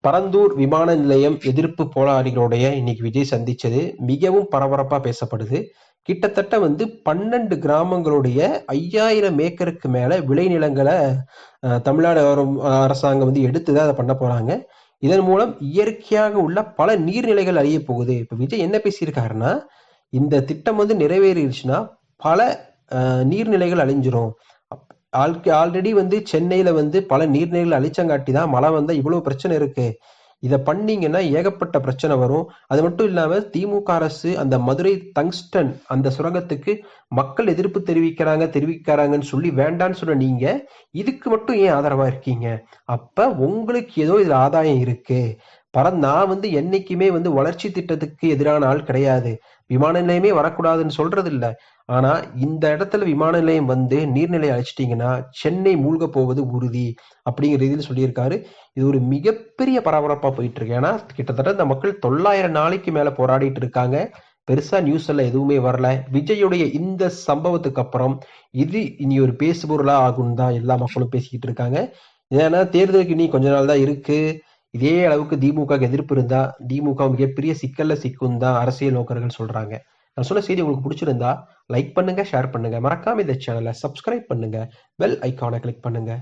பரந்தூர் விமான நிலையம் எதிர்ப்பு போராளிகளுடைய இன்னைக்கு விஜய் சந்திச்சது மிகவும் பரபரப்பா பேசப்படுது. கிட்டத்தட்ட 12 கிராமங்களுடைய 5000 ஏக்கருக்கு மேல விளைநிலங்களை தமிழ்நாடு அரசாங்கம் எடுத்துதான் அதை பண்ண போறாங்க. இதன் மூலம் இயற்கையாக உள்ள பல நீர்நிலைகள் அழிய போகுது. இப்ப விஜய் என்ன பேசியிருக்காருன்னா, இந்த திட்டம் நிறைவேறிடுச்சுன்னா பல நீர்நிலைகள் அழிஞ்சிரும். ஆல்ரெடி சென்னையில பல நீர்நிலைகள் அழிச்சங்காட்டி தான் மழை வந்தா இவ்வளவு பிரச்சனை இருக்கு. இதை பண்ணீங்கன்னா ஏகப்பட்ட பிரச்சனை வரும். அது மட்டும் இல்லாம திமுக அரசு அந்த மதுரை டங்ஸ்டன் அந்த சுரங்கத்துக்கு மக்கள் எதிர்ப்பு தெரிவிக்கிறாங்கன்னு சொல்லி வேண்டான்னு சொன்ன நீங்க இதுக்கு மட்டும் ஏன் ஆதரவா இருக்கீங்க? அப்ப உங்களுக்கு ஏதோ இதுல ஆதாயம் இருக்கு. நான் என்னைக்குமே வளர்ச்சி திட்டத்துக்கு எதிரான ஆள் கிடையாது. விமான நிலையமே வரக்கூடாதுன்னு சொல்றது இல்ல. ஆனா இந்த இடத்துல விமான நிலையம் நீர்நிலை அழிச்சிட்டீங்கன்னா சென்னை மூழ்க போவது உறுதி அப்படிங்கிற ரீதியில் சொல்லியிருக்காரு. இது ஒரு மிகப்பெரிய பரபரப்பா போயிட்டு இருக்கு. ஏன்னா கிட்டத்தட்ட இந்த மக்கள் 900 நாளைக்கு மேல போராடிட்டு இருக்காங்க. பெருசா நியூஸ் எல்லாம் எதுவுமே வரல. விஜயுடைய இந்த சம்பவத்துக்கு அப்புறம் இது இனி ஒரு பேசுபொருளா ஆகும் தான் எல்லா மக்களும் பேசிக்கிட்டு இருக்காங்க. ஏன்னா தேர்தலுக்கு இனி கொஞ்ச நாள் தான் இருக்கு. இதே அளவுக்கு திமுக எதிர்ப்பு இருந்தா திமுக மிகப்பெரிய சிக்கல்ல சிக்கும் தான் அரசியல் நோக்கர்கள் சொல்றாங்க. நான் சொன்ன செய்தி உங்களுக்கு பிடிச்சிருந்தா லைக் பண்ணுங்க, ஷேர் பண்ணுங்க, மறக்காம இந்த சேனலை சப்ஸ்கிரைப் பண்ணுங்க, பெல் ஐக்கானை கிளிக் பண்ணுங்க.